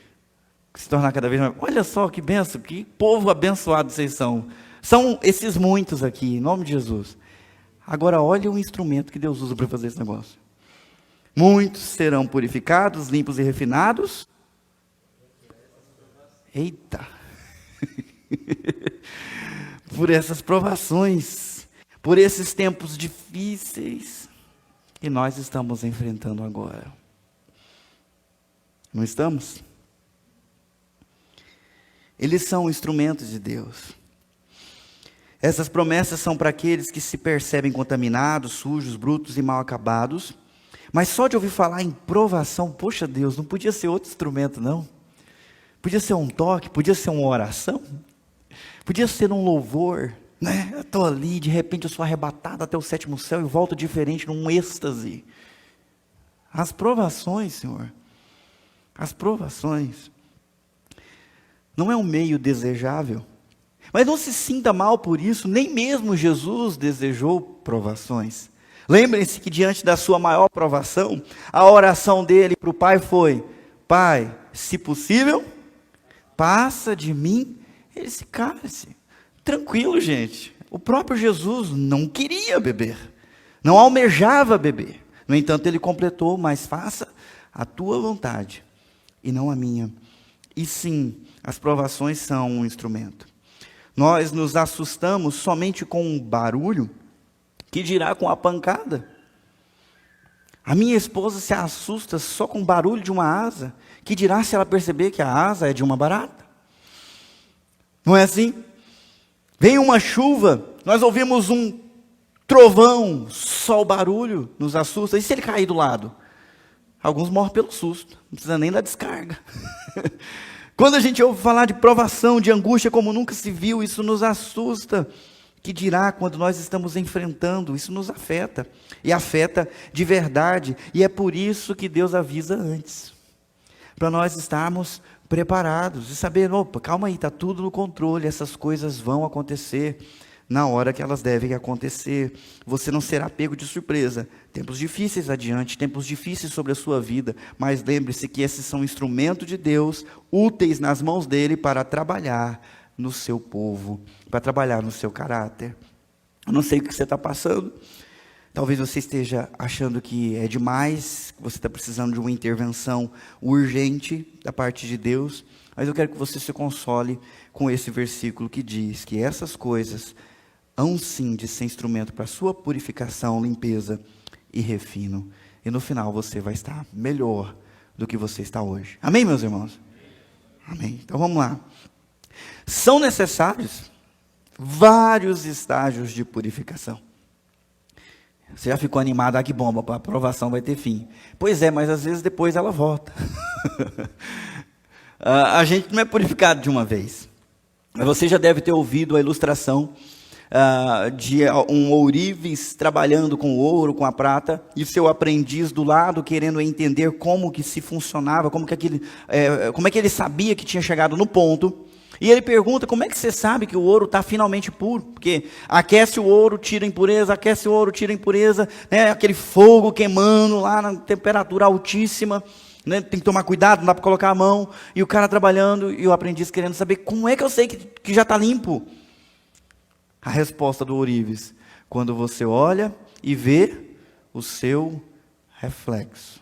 Se tornar cada vez mais. Olha só que benção, que povo abençoado vocês são. São esses muitos aqui, em nome de Jesus. Agora olha o instrumento que Deus usa para fazer esse negócio. Muitos serão purificados, limpos e refinados. Eita! Por essas provações. Por esses tempos difíceis que nós estamos enfrentando agora. Não estamos? Eles são instrumentos de Deus. Essas promessas são para aqueles que se percebem contaminados, sujos, brutos e mal acabados. Mas só de ouvir falar em provação, poxa Deus, não podia ser outro instrumento não? Podia ser um toque, podia ser uma oração, podia ser um louvor. Né? Eu estou ali, de repente eu sou arrebatado até o sétimo céu e volto diferente, num êxtase. As provações, Senhor, as provações, não é um meio desejável, mas não se sinta mal por isso, nem mesmo Jesus desejou provações. Lembrem-se que diante da sua maior provação, a oração dele para o Pai foi: Pai, se possível, passa de mim esse cálice. Tranquilo, gente. O próprio Jesus não queria beber, não almejava beber. No entanto, ele completou: mas faça a tua vontade e não a minha. E sim, as provações são um instrumento. Nós nos assustamos somente com um barulho, que dirá com a pancada. A minha esposa se assusta só com o barulho de uma asa, que dirá se ela perceber que a asa é de uma barata. Não é assim? Vem uma chuva, nós ouvimos um trovão, só o barulho nos assusta. E se ele cair do lado? Alguns morrem pelo susto, não precisa nem da descarga. Quando a gente ouve falar de provação, de angústia como nunca se viu, isso nos assusta. Que dirá quando nós estamos enfrentando? Isso nos afeta, e afeta de verdade. E é por isso que Deus avisa antes, para nós estarmos preparados e saber: opa, calma aí, está tudo no controle, essas coisas vão acontecer na hora que elas devem acontecer. Você não será pego de surpresa. Tempos difíceis adiante, tempos difíceis sobre a sua vida, mas lembre-se que esses são instrumentos de Deus, úteis nas mãos dele para trabalhar no seu povo, para trabalhar no seu caráter. Eu não sei o que você está passando. Talvez você esteja achando que é demais, que você está precisando de uma intervenção urgente da parte de Deus, mas eu quero que você se console com esse versículo que diz que essas coisas hão sim de ser instrumento para a sua purificação, limpeza e refino. E no final você vai estar melhor do que você está hoje. Amém, meus irmãos? Amém. Então vamos lá. São necessários vários estágios de purificação. Você já ficou animado? Ah, que bom, a aprovação vai ter fim. Pois é, mas às vezes depois ela volta. A gente não é purificado de uma vez. Você já deve ter ouvido a ilustração de um ourives trabalhando com o ouro, com a prata, e seu aprendiz do lado querendo entender como que se funcionava, como é que ele sabia que tinha chegado no ponto. E ele pergunta: como é que você sabe que o ouro está finalmente puro? Porque aquece o ouro, tira a impureza, aquece o ouro, tira a impureza, né? Aquele fogo queimando lá na temperatura altíssima, né? Tem que tomar cuidado, não dá para colocar a mão. E o cara trabalhando e o aprendiz querendo saber: como é que eu sei que já está limpo? A resposta do ourives: quando você olha e vê o seu reflexo.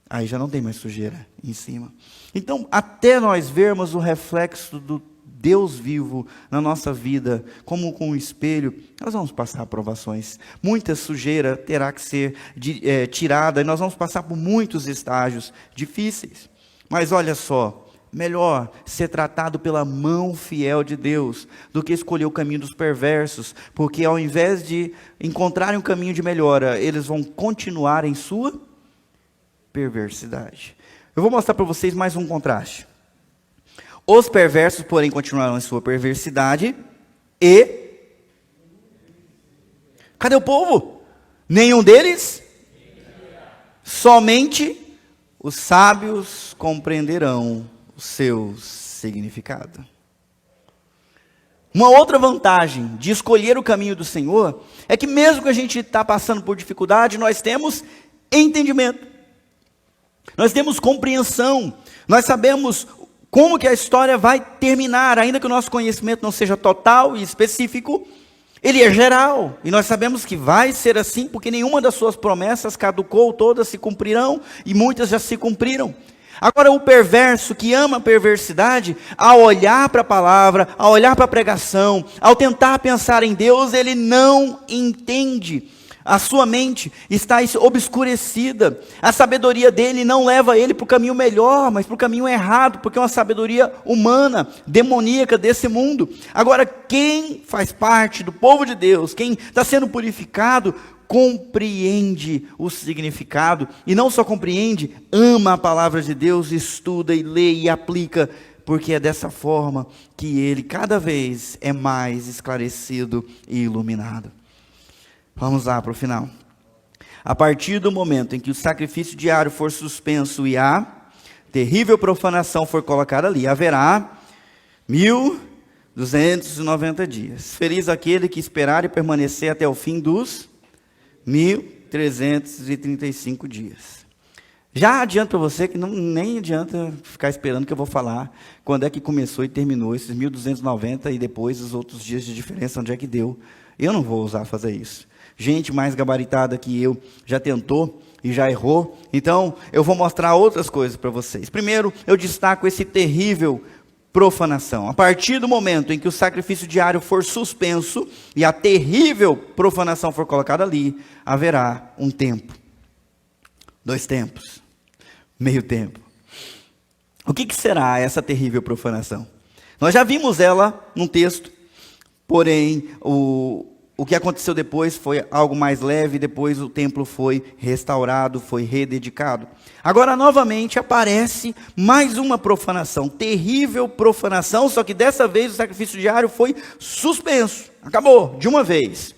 Aí já não tem mais sujeira em cima. Então, até nós vermos o reflexo do Deus vivo na nossa vida, como com um espelho, nós vamos passar provações. Muita sujeira terá que ser tirada, e nós vamos passar por muitos estágios difíceis. Mas olha só, melhor ser tratado pela mão fiel de Deus do que escolher o caminho dos perversos, porque ao invés de encontrarem um caminho de melhora, eles vão continuar em sua perversidade. Eu vou mostrar para vocês mais um contraste. Os perversos, porém, continuarão em sua perversidade e... Cadê o povo? Nenhum deles? Somente os sábios compreenderão o seu significado. Uma outra vantagem de escolher o caminho do Senhor é que mesmo que a gente está passando por dificuldade, nós temos entendimento. Nós temos compreensão. Nós sabemos como que a história vai terminar, ainda que o nosso conhecimento não seja total e específico, ele é geral. E nós sabemos que vai ser assim, porque nenhuma das suas promessas caducou, todas se cumprirão, e muitas já se cumpriram. Agora, o perverso que ama a perversidade, ao olhar para a palavra, ao olhar para a pregação, ao tentar pensar em Deus, ele não entende. A sua mente está obscurecida. A sabedoria dele não leva ele para o caminho melhor, mas para o caminho errado, porque é uma sabedoria humana, demoníaca desse mundo. Agora, quem faz parte do povo de Deus, quem está sendo purificado, compreende o significado, e não só compreende, ama a palavra de Deus, estuda e lê e aplica, porque é dessa forma que ele cada vez é mais esclarecido e iluminado. Vamos lá para o final. A partir do momento em que o sacrifício diário for suspenso e a terrível profanação for colocada ali, haverá 1.290 dias. Feliz aquele que esperar e permanecer até o fim dos 1.335 dias. Já adianto para você que nem adianta ficar esperando que eu vou falar quando é que começou e terminou esses 1.290 e depois os outros dias de diferença, onde é que deu. Eu não vou ousar fazer isso. Gente mais gabaritada que eu já tentou e já errou. Então, eu vou mostrar outras coisas para vocês. Primeiro, eu destaco esse terrível profanação. A partir do momento em que o sacrifício diário for suspenso e a terrível profanação for colocada ali, haverá um tempo. 2 tempos. Meio tempo. O que será essa terrível profanação? Nós já vimos ela num texto, porém, o que aconteceu depois foi algo mais leve, depois o templo foi restaurado, foi rededicado. Agora, novamente, aparece mais uma profanação, terrível profanação, só que dessa vez o sacrifício diário foi suspenso, acabou, de uma vez.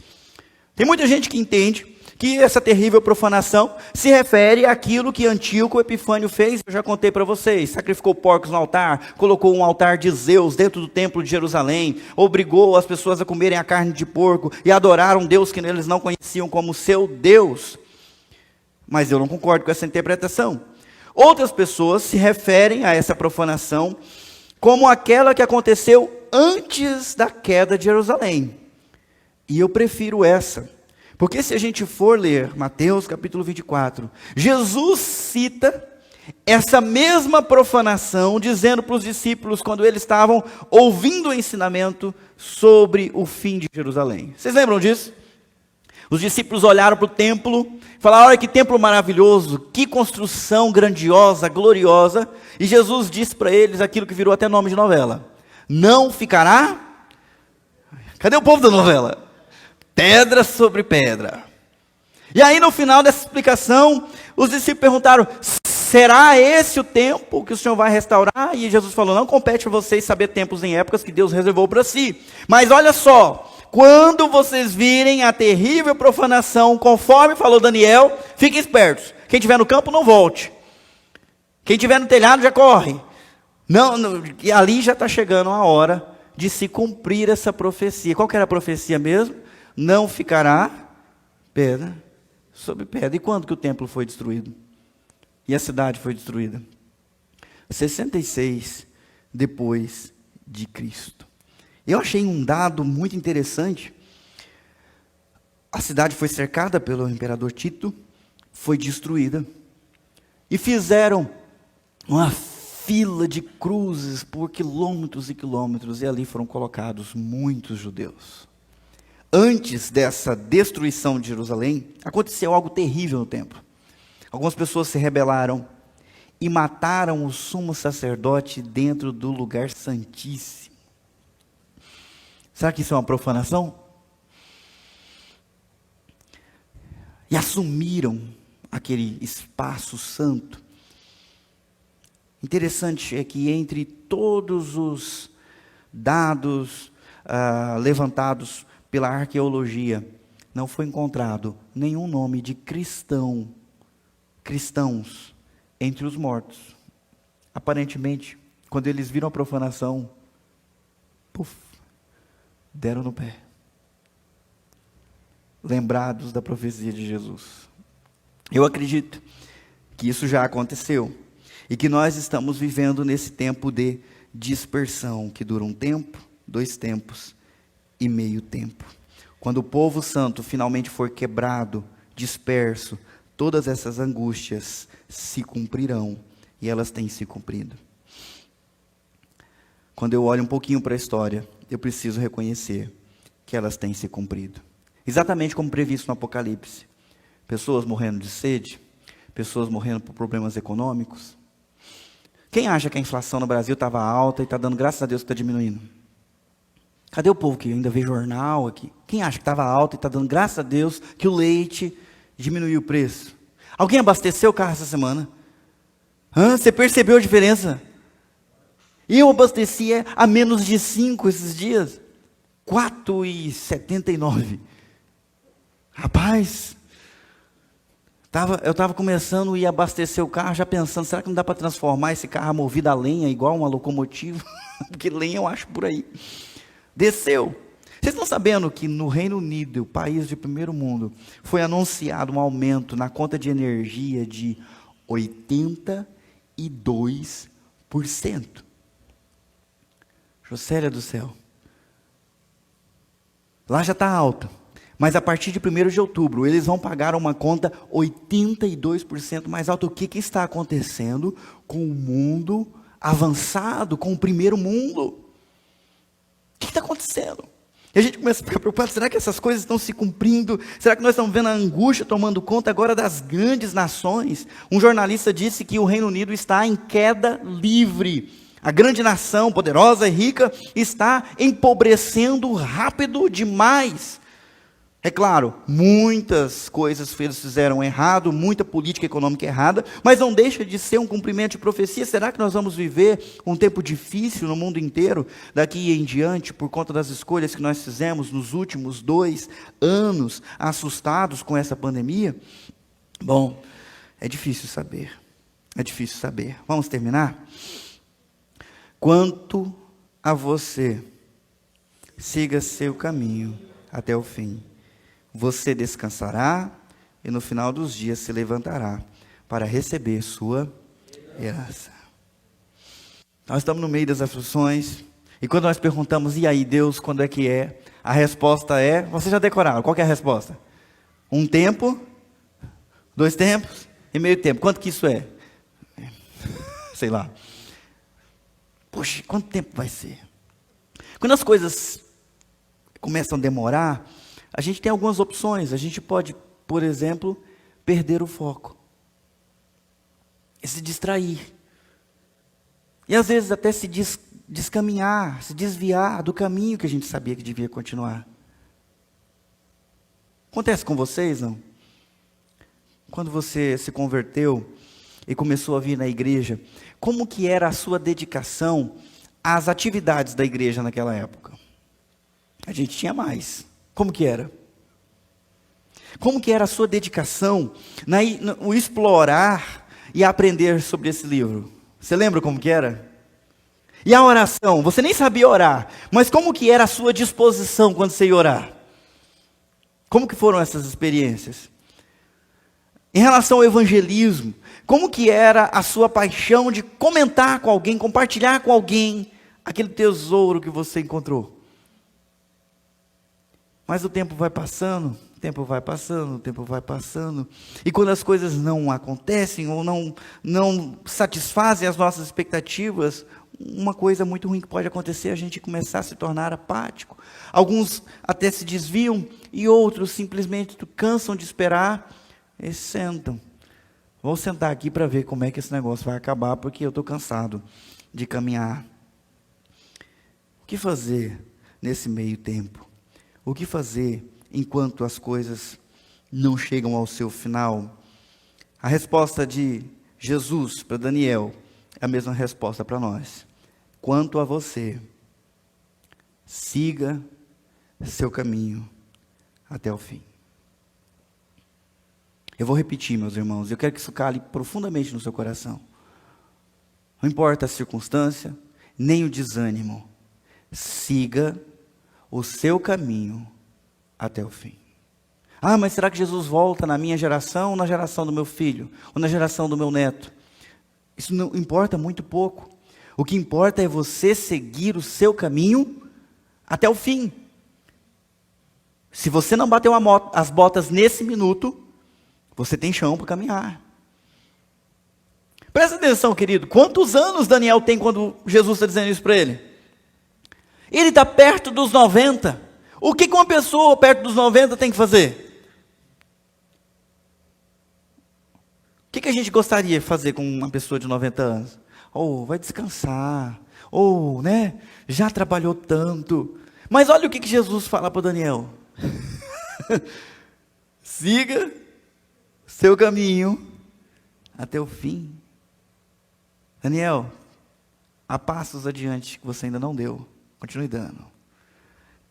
Tem muita gente que entende que essa terrível profanação se refere àquilo que Antíoco Epifânio fez, eu já contei para vocês, sacrificou porcos no altar, colocou um altar de Zeus dentro do templo de Jerusalém, obrigou as pessoas a comerem a carne de porco e adorar um Deus que eles não conheciam como seu Deus. Mas eu não concordo com essa interpretação. Outras pessoas se referem a essa profanação como aquela que aconteceu antes da queda de Jerusalém. E eu prefiro essa. Porque se a gente for ler Mateus capítulo 24, Jesus cita essa mesma profanação, dizendo para os discípulos, quando eles estavam ouvindo o ensinamento sobre o fim de Jerusalém. Vocês lembram disso? Os discípulos olharam para o templo, falaram, olha que templo maravilhoso, que construção grandiosa, gloriosa. E Jesus disse para eles aquilo que virou até nome de novela. Não ficará... Cadê o povo da novela? Pedra sobre pedra. E aí no final dessa explicação, os discípulos perguntaram, será esse o tempo que o Senhor vai restaurar? E Jesus falou, não compete a vocês saber tempos em épocas que Deus reservou para si. Mas olha só, quando vocês virem a terrível profanação, conforme falou Daniel, fiquem espertos. Quem estiver no campo não volte. Quem estiver no telhado já corre. E ali já está chegando a hora de se cumprir essa profecia. Qual que era a profecia mesmo? Não ficará pedra sobre pedra. E quando que o templo foi destruído? E a cidade foi destruída? 66 depois de Cristo. Eu achei um dado muito interessante. A cidade foi cercada pelo imperador Tito, foi destruída, e fizeram uma fila de cruzes por quilômetros e quilômetros, e ali foram colocados muitos judeus. Antes dessa destruição de Jerusalém, aconteceu algo terrível no templo. Algumas pessoas se rebelaram e mataram o sumo sacerdote dentro do lugar santíssimo. Será que isso é uma profanação? E assumiram aquele espaço santo. Interessante é que entre todos os dados levantados pela arqueologia, não foi encontrado nenhum nome de cristãos entre os mortos. Aparentemente, quando eles viram a profanação, deram no pé. Lembrados da profecia de Jesus. Eu acredito que isso já aconteceu e que nós estamos vivendo nesse tempo de dispersão, que dura um tempo, 2 tempos e meio tempo. Quando o povo santo finalmente for quebrado, disperso, todas essas angústias se cumprirão, e elas têm se cumprido. Quando eu olho um pouquinho para a história, eu preciso reconhecer que elas têm se cumprido. Exatamente como previsto no Apocalipse. Pessoas morrendo de sede, pessoas morrendo por problemas econômicos. Quem acha que a inflação no Brasil estava alta e está dando graças a Deus que está diminuindo? Cadê o povo que ainda vê jornal aqui? Quem acha que estava alta e está dando graças a Deus que o leite diminuiu o preço? Alguém abasteceu o carro essa semana? Você percebeu a diferença? Eu abasteci a menos de 5 esses dias. 4,79. Rapaz, eu estava começando a ir abastecer o carro, já pensando, será que não dá para transformar esse carro movido a lenha igual uma locomotiva? Porque lenha eu acho por aí. Desceu. Vocês estão sabendo que no Reino Unido, o país de primeiro mundo, foi anunciado um aumento na conta de energia de 82%. Jocélia do céu. Lá já está alta. Mas a partir de 1º de outubro, eles vão pagar uma conta 82% mais alta. O que está acontecendo com o mundo avançado, com o primeiro mundo? O que está acontecendo? E a gente começa a ficar preocupado, será que essas coisas estão se cumprindo? Será que nós estamos vendo a angústia tomando conta agora das grandes nações? Um jornalista disse que o Reino Unido está em queda livre. A grande nação, poderosa e rica, está empobrecendo rápido demais. É claro, muitas coisas eles fizeram errado, muita política econômica errada, mas não deixa de ser um cumprimento de profecia. Será que nós vamos viver um tempo difícil no mundo inteiro, daqui em diante, por conta das escolhas que nós fizemos nos últimos 2 anos, assustados com essa pandemia? Bom, é difícil saber. É difícil saber. Vamos terminar? Quanto a você, siga seu caminho até o fim. Você descansará e no final dos dias se levantará para receber sua herança. Nós estamos no meio das aflições e quando nós perguntamos, e aí Deus, quando é que é? A resposta é, vocês já decoraram, qual que é a resposta? 1 tempo, 2 tempos e meio tempo. Quanto que isso é? Sei lá. Poxa, quanto tempo vai ser? Quando as coisas começam a demorar, a gente tem algumas opções. A gente pode, por exemplo, perder o foco. E se distrair. E às vezes até se descaminhar, se desviar do caminho que a gente sabia que devia continuar. Acontece com vocês, não? Quando você se converteu e começou a vir na igreja, como que era a sua dedicação às atividades da igreja naquela época? A gente tinha mais. Como que era? Como que era a sua dedicação no explorar e aprender sobre esse livro? Você lembra como que era? E a oração? Você nem sabia orar, mas como que era a sua disposição quando você ia orar? Como que foram essas experiências? Em relação ao evangelismo, como que era a sua paixão de comentar com alguém, compartilhar com alguém aquele tesouro que você encontrou? Mas o tempo vai passando, tempo vai passando, o tempo vai passando. E quando as coisas não acontecem ou não satisfazem as nossas expectativas, uma coisa muito ruim que pode acontecer é a gente começar a se tornar apático. Alguns até se desviam e outros simplesmente cansam de esperar e sentam. Vou sentar aqui para ver como é que esse negócio vai acabar, porque eu estou cansado de caminhar. O que fazer nesse meio tempo? O que fazer enquanto as coisas não chegam ao seu final? A resposta de Jesus para Daniel é a mesma resposta para nós. Quanto a você, siga seu caminho até o fim. Eu vou repetir, meus irmãos, eu quero que isso cale profundamente no seu coração. Não importa a circunstância, nem o desânimo. Siga o seu caminho até o fim. Ah, mas será que Jesus volta na minha geração ou na geração do meu filho? Ou na geração do meu neto? Isso não importa muito pouco. O que importa é você seguir o seu caminho até o fim. Se você não bateu as botas nesse minuto, você tem chão para caminhar. Presta atenção, querido. Quantos anos Daniel tem quando Jesus está dizendo isso para ele? Ele está perto dos 90. O que uma pessoa perto dos 90 tem que fazer? O que a gente gostaria de fazer com uma pessoa de 90 anos? Vai descansar. Já trabalhou tanto. Mas olha o que Jesus fala para Daniel. Siga seu caminho até o fim. Daniel, há passos adiante que você ainda não deu. Continue dando.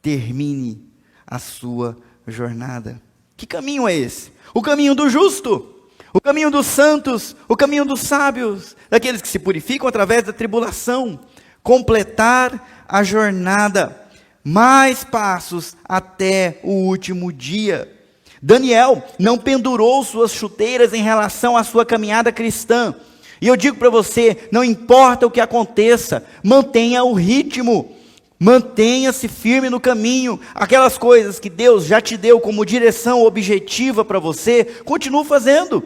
Termine a sua jornada. Que caminho é esse? O caminho do justo, o caminho dos santos, o caminho dos sábios, daqueles que se purificam através da tribulação. Completar a jornada. Mais passos até o último dia. Daniel não pendurou suas chuteiras em relação à sua caminhada cristã. E eu digo para você, não importa o que aconteça, mantenha o ritmo. Mantenha-se firme no caminho. Aquelas coisas que Deus já te deu como direção objetiva para você, continue fazendo.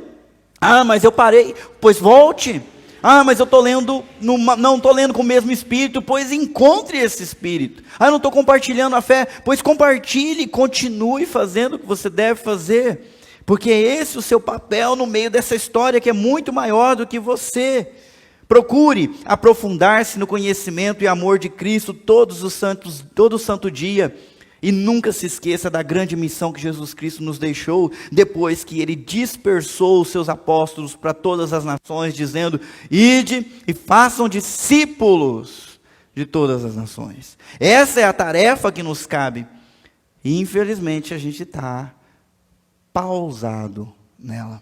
Ah, mas eu parei. Pois volte. Ah, mas eu estou lendo, não estou lendo com o mesmo espírito. Pois encontre esse espírito. Ah, eu não estou compartilhando a fé. Pois compartilhe, continue fazendo o que você deve fazer. Porque é esse o seu papel no meio dessa história que é muito maior do que você. Procure aprofundar-se no conhecimento e amor de Cristo todo santo dia. E nunca se esqueça da grande missão que Jesus Cristo nos deixou, depois que Ele dispersou os seus apóstolos para todas as nações, dizendo: ide e façam discípulos de todas as nações. Essa é a tarefa que nos cabe. E infelizmente a gente está pausado nela.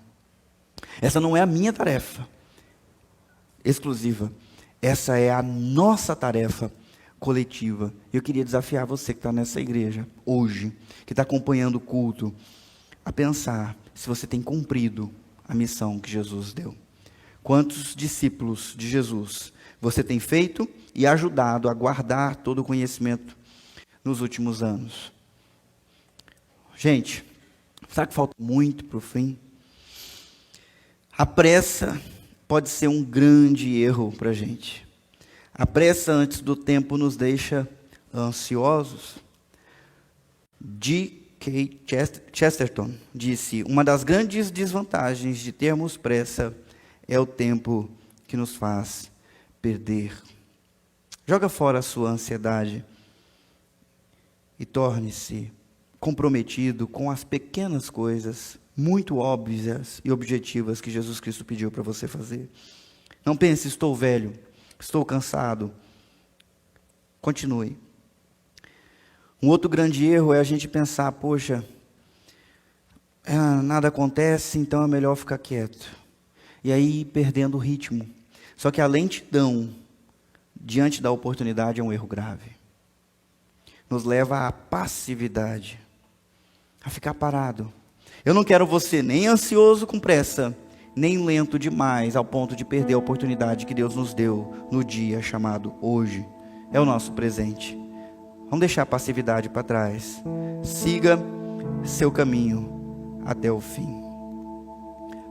Essa não é a minha tarefa exclusiva. Essa é a nossa tarefa coletiva. Eu queria desafiar você que está nessa igreja hoje, que está acompanhando o culto, a pensar se você tem cumprido a missão que Jesus deu. Quantos discípulos de Jesus você tem feito e ajudado a guardar todo o conhecimento nos últimos anos? Gente, sabe que falta muito para o fim? A pressa pode ser um grande erro para a gente. A pressa antes do tempo nos deixa ansiosos. G.K. Chesterton disse: uma das grandes desvantagens de termos pressa é o tempo que nos faz perder. Joga fora a sua ansiedade e torne-se comprometido com as pequenas coisas muito óbvias e objetivas que Jesus Cristo pediu para você fazer. Não pense: estou velho, estou cansado. Continue. Um outro grande erro é a gente pensar: poxa, nada acontece, então é melhor ficar quieto. E aí perdendo o ritmo. Só que a lentidão diante da oportunidade é um erro grave. Nos leva à passividade, a ficar parado. Eu não quero você nem ansioso com pressa, nem lento demais ao ponto de perder a oportunidade que Deus nos deu no dia chamado hoje. É o nosso presente. Vamos deixar a passividade para trás. Siga seu caminho até o fim.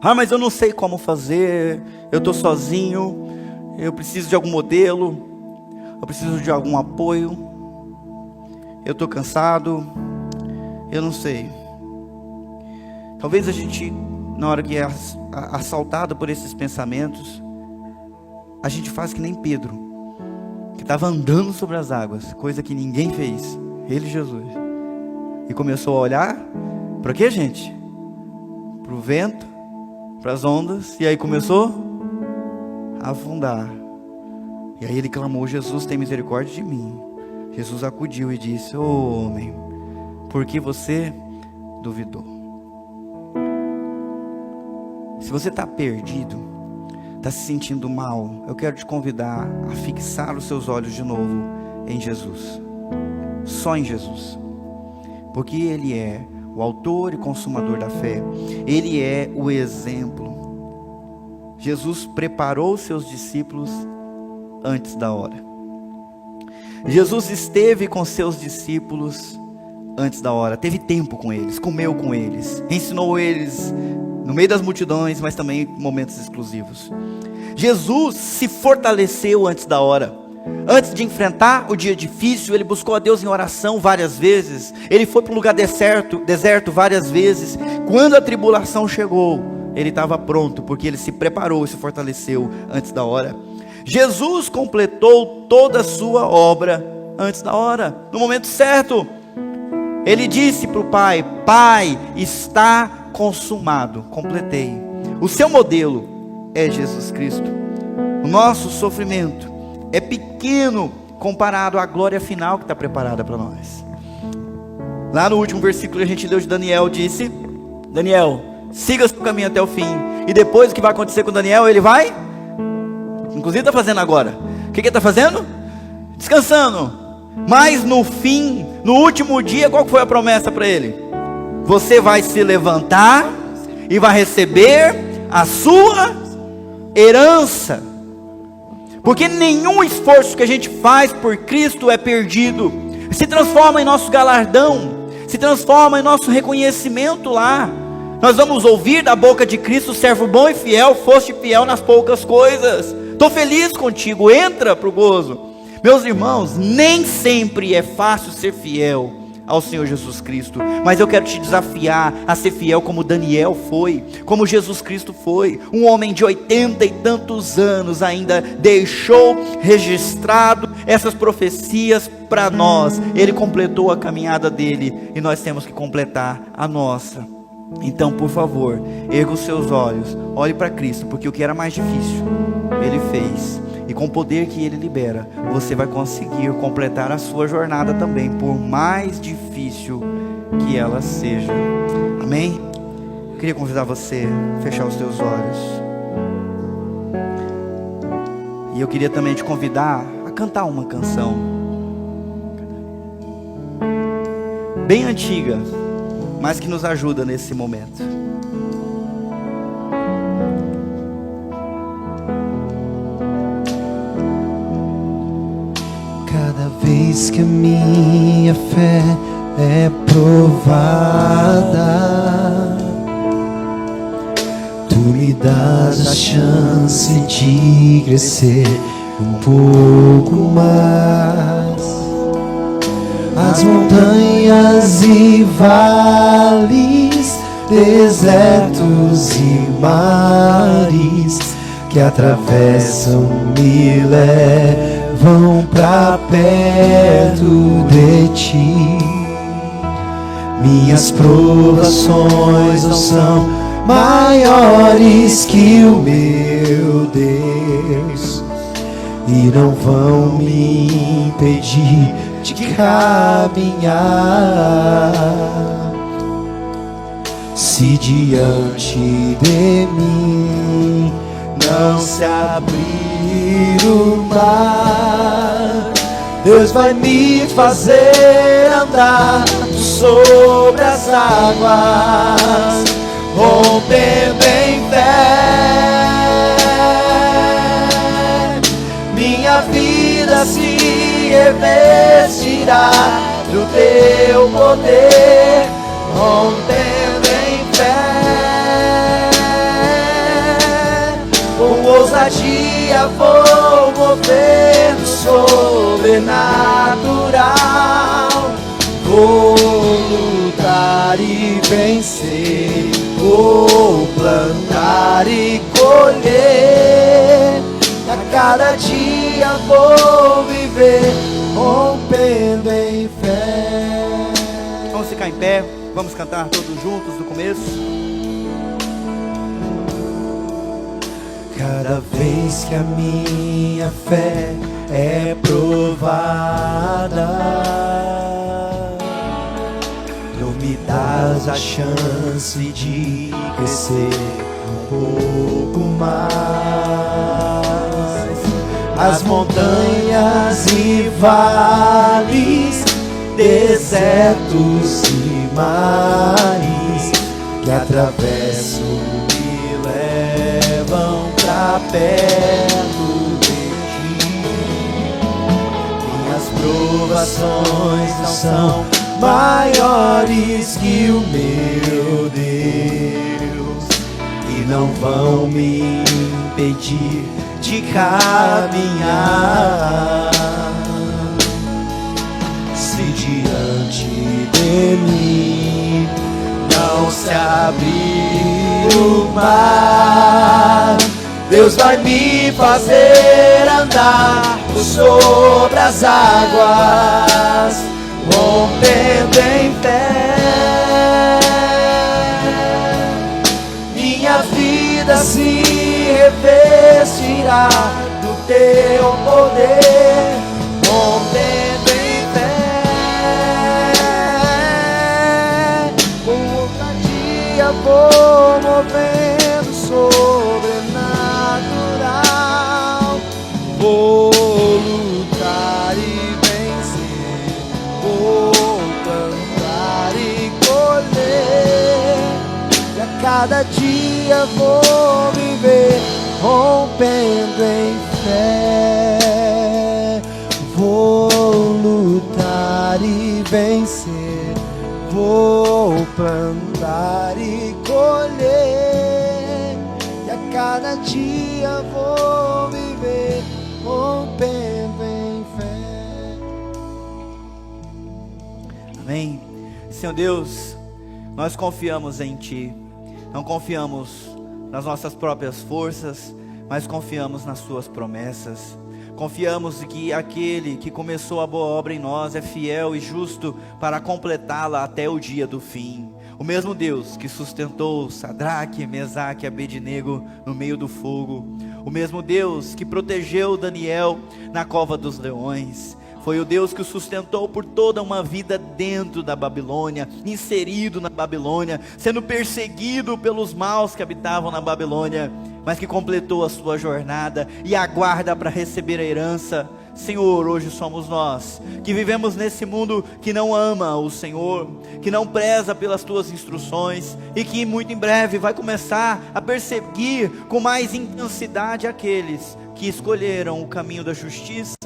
Ah, mas eu não sei como fazer, eu estou sozinho, eu preciso de algum modelo, eu preciso de algum apoio, eu estou cansado, eu não sei. Talvez a gente, na hora que é assaltado por esses pensamentos, a gente faz que nem Pedro, que estava andando sobre as águas, coisa que ninguém fez, ele e Jesus, e começou a olhar para quê, gente? Para o vento, para as ondas, e aí começou a afundar. E aí ele clamou: Jesus, tem misericórdia de mim. Jesus acudiu e disse: ô homem, por que você duvidou? Se você está perdido, está se sentindo mal, eu quero te convidar a fixar os seus olhos de novo em Jesus, só em Jesus, porque Ele é o autor e consumador da fé, Ele é o exemplo. Jesus preparou seus discípulos antes da hora. Jesus esteve com seus discípulos antes da hora, teve tempo com eles, comeu com eles, ensinou eles no meio das multidões, mas também em momentos exclusivos. Jesus se fortaleceu antes da hora. Antes de enfrentar o dia difícil, ele buscou a Deus em oração várias vezes. Ele foi para um lugar deserto várias vezes. Quando a tribulação chegou, ele estava pronto, porque ele se preparou e se fortaleceu antes da hora. Jesus completou toda a sua obra antes da hora, no momento certo. Ele disse para o Pai: Pai, está consumado, completei. O seu modelo é Jesus Cristo. O nosso sofrimento é pequeno comparado à glória final que está preparada para nós. Lá no último versículo que a gente leu de Daniel, disse: Daniel, siga seu caminho até o fim. E depois o que vai acontecer com Daniel? Ele vai, inclusive está fazendo agora. O que ele está fazendo? Descansando. Mas no fim, no último dia, qual foi a promessa para ele? Você vai se levantar e vai receber a sua herança. Porque nenhum esforço que a gente faz por Cristo é perdido. Se transforma em nosso galardão, se transforma em nosso reconhecimento lá. Nós vamos ouvir da boca de Cristo: servo bom e fiel, foste fiel nas poucas coisas, estou feliz contigo, entra para o gozo. Meus irmãos, nem sempre é fácil ser fiel ao Senhor Jesus Cristo, mas eu quero te desafiar a ser fiel como Daniel foi, como Jesus Cristo foi. Um homem de 80 e tantos anos ainda deixou registrado essas profecias para nós. Ele completou a caminhada dele e nós temos que completar a nossa. Então, por favor, erga os seus olhos, olhe para Cristo, porque o que era mais difícil Ele fez. E com o poder que Ele libera, você vai conseguir completar a sua jornada também, por mais difícil que ela seja. Amém? Eu queria convidar você a fechar os seus olhos. E eu queria também te convidar a cantar uma canção bem antiga, mas que nos ajuda nesse momento. Cada vez que a minha fé é provada, Tu me dás a chance de crescer um pouco mais. As montanhas e vales, desertos e mares que atravessam me levam pra perto de Ti. Minhas provações não são maiores que o meu Deus e não vão me impedir de caminhar. Se diante de mim não se abrir o mar, Deus vai me fazer andar sobre as águas, rompendo em fé. Minha vida se revestirá do Teu poder, rompendo em fé. Com ousadia vou mover no sobrenatural. Vou lutar e vencer, vou plantar e colher. A cada dia vou viver rompendo em fé. Vamos ficar em pé, vamos cantar todos juntos do começo. Cada vez que a minha fé é provada, tu me dás a chance de crescer um pouco mais. As montanhas e vales, desertos e mares que atravesso me levam pra perto de ti. Minhas provações não são maiores que o meu Deus e não vão me impedir de caminhar. Se diante de mim não se abrir o mar, Deus vai me fazer andar sobre as águas, rompendo em fé. Minha vida se revestirá do teu poder, rompendo em fé. Com ousadia vou movendo sobrenatural. Vou lutar e vencer, vou cantar e colher. E a cada dia vou viver rompendo em fé. Vou lutar e vencer, vou plantar e colher. E a cada dia vou viver rompendo em fé. Amém. Senhor Deus, nós confiamos em Ti. Não confiamos nas nossas próprias forças, mas confiamos nas Suas promessas. Confiamos que aquele que começou a boa obra em nós é fiel e justo para completá-la até o dia do fim. O mesmo Deus que sustentou Sadraque, Mesaque e Abednego no meio do fogo. O mesmo Deus que protegeu Daniel na cova dos leões. Foi o Deus que o sustentou por toda uma vida dentro da Babilônia, inserido na Babilônia, sendo perseguido pelos maus que habitavam na Babilônia, mas que completou a sua jornada e aguarda para receber a herança. Senhor, hoje somos nós, que vivemos nesse mundo que não ama o Senhor, que não preza pelas Tuas instruções, e que muito em breve vai começar a perseguir com mais intensidade aqueles que escolheram o caminho da justiça,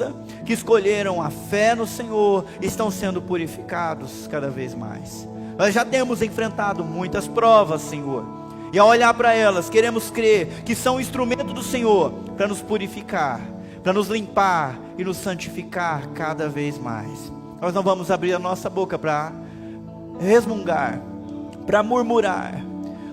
que escolheram a fé no Senhor, estão sendo purificados cada vez mais. Nós já temos enfrentado muitas provas, Senhor, e ao olhar para elas, queremos crer que são instrumento do Senhor para nos purificar, para nos limpar e nos santificar cada vez mais. Nós não vamos abrir a nossa boca para resmungar, para murmurar,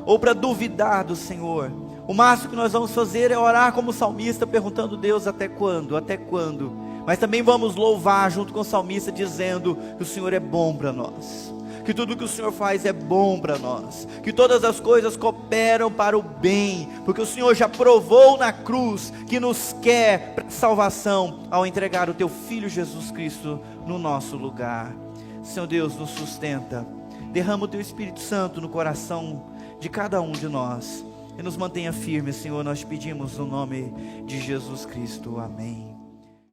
ou para duvidar do Senhor. O máximo que nós vamos fazer é orar como salmista, perguntando: Deus, até quando? Até quando? Mas também vamos louvar junto com o salmista, dizendo que o Senhor é bom para nós, que tudo que o Senhor faz é bom para nós, que todas as coisas cooperam para o bem, porque o Senhor já provou na cruz que nos quer para salvação, ao entregar o Teu Filho Jesus Cristo no nosso lugar. Senhor Deus, nos sustenta, derrama o Teu Espírito Santo no coração de cada um de nós, e nos mantenha firmes, Senhor, nós pedimos no nome de Jesus Cristo, amém.